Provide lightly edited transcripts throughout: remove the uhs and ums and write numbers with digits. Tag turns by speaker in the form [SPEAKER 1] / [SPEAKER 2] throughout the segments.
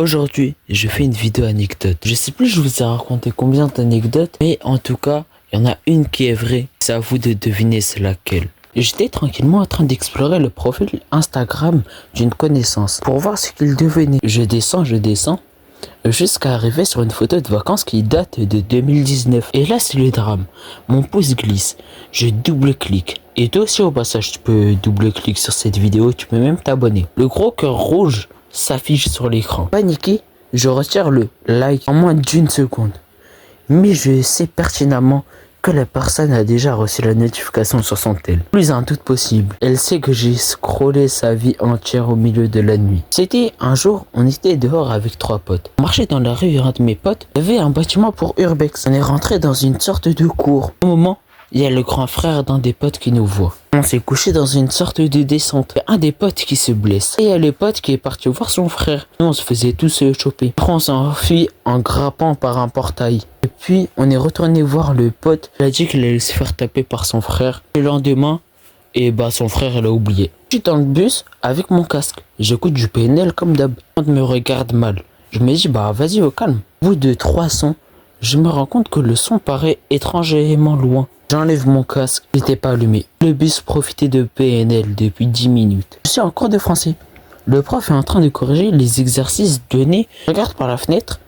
[SPEAKER 1] Aujourd'hui, je fais une vidéo anecdote. Je sais plus je vous ai raconté combien d'anecdotes, mais en tout cas, il y en a une qui est vraie. C'est à vous de deviner c'est laquelle. J'étais tranquillement en train d'explorer le profil Instagram d'une connaissance pour voir ce qu'il devenait. Je descends, jusqu'à arriver sur une photo de vacances qui date de 2019. Et là, c'est le drame. Mon pouce glisse. Je double-clique. Et toi aussi, au passage, tu peux double-cliquer sur cette vidéo. Tu peux même t'abonner. Le gros cœur rouge s'affiche sur l'écran. Paniqué, je retire le like en moins d'une seconde. Mais je sais pertinemment que la personne a déjà reçu la notification sur son tel. Plus un doute possible. Elle sait que j'ai scrollé sa vie entière au milieu de la nuit. C'était un jour, on était dehors avec 3 potes. On marchait dans la rue et un de mes potes avait un bâtiment pour Urbex. On est rentré dans une sorte de cour. Au moment, il y a le grand frère d'un des potes qui nous voit. On s'est couché dans une sorte de descente. Il y a un des potes qui se blesse. Et il y a le pote qui est parti voir son frère. Nous, on se faisait tous choper. Après, on s'est enfui en grappant par un portail. Et puis, on est retourné voir le pote. Il a dit qu'il allait se faire taper par son frère. Le lendemain, son frère, il a oublié. Je suis dans le bus avec mon casque. J'écoute du PNL comme d'hab. On me regarde mal. Je me dis, vas-y, au calme. Au bout de 3 sons, je me rends compte que le son paraît étrangement loin. J'enlève mon casque, il n'était pas allumé. Le bus profitait de PNL depuis 10 minutes. Je suis en cours de français. Le prof est en train de corriger les exercices donnés. Je regarde par la fenêtre.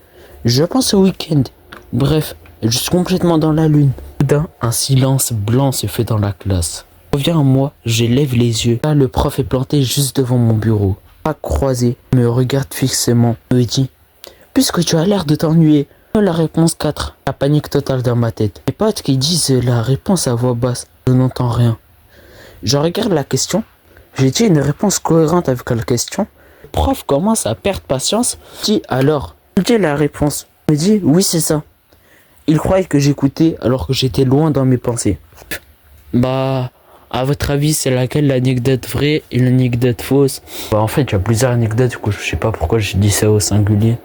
[SPEAKER 1] Je pense au week-end. Bref, je suis complètement dans la lune. Soudain, un silence blanc se fait dans la classe. Je reviens à moi, je lève les yeux. Là, le prof est planté juste devant mon bureau. Pas croisé, me regarde fixement. Il me dit, puisque tu as l'air de t'ennuyer. La réponse 4. La panique totale dans ma tête. Mes potes qui disent la réponse à voix basse. Je n'entends rien. Je regarde la question. J'ai dit une réponse cohérente avec la question. Le prof commence à perdre patience. Je dis alors. Je dis la réponse. Il me dit oui c'est ça. Il croyait que j'écoutais alors que j'étais loin dans mes pensées. À votre avis c'est laquelle l'anecdote vraie et l'anecdote fausse? En fait il y a plusieurs anecdotes. Du coup je sais pas pourquoi j'ai dit ça au singulier.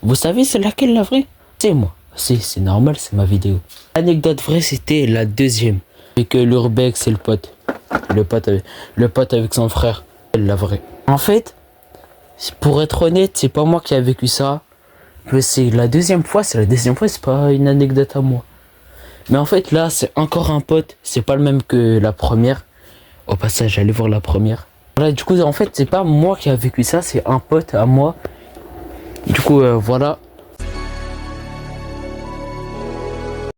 [SPEAKER 1] Vous savez c'est laquelle la vraie? C'est moi. C'est normal, c'est ma vidéo. L'anecdote vraie c'était la deuxième. Et que l'urbex c'est le pote. Le pote avec son frère. C'est la vraie. En fait, pour être honnête, c'est pas moi qui a vécu ça. C'est la deuxième fois, c'est pas une anecdote à moi. Mais en fait là c'est encore un pote. C'est pas le même que la première. Au passage j'allais voir la première. Voilà, du coup en fait c'est pas moi qui a vécu ça, c'est un pote à moi. Du coup, voilà.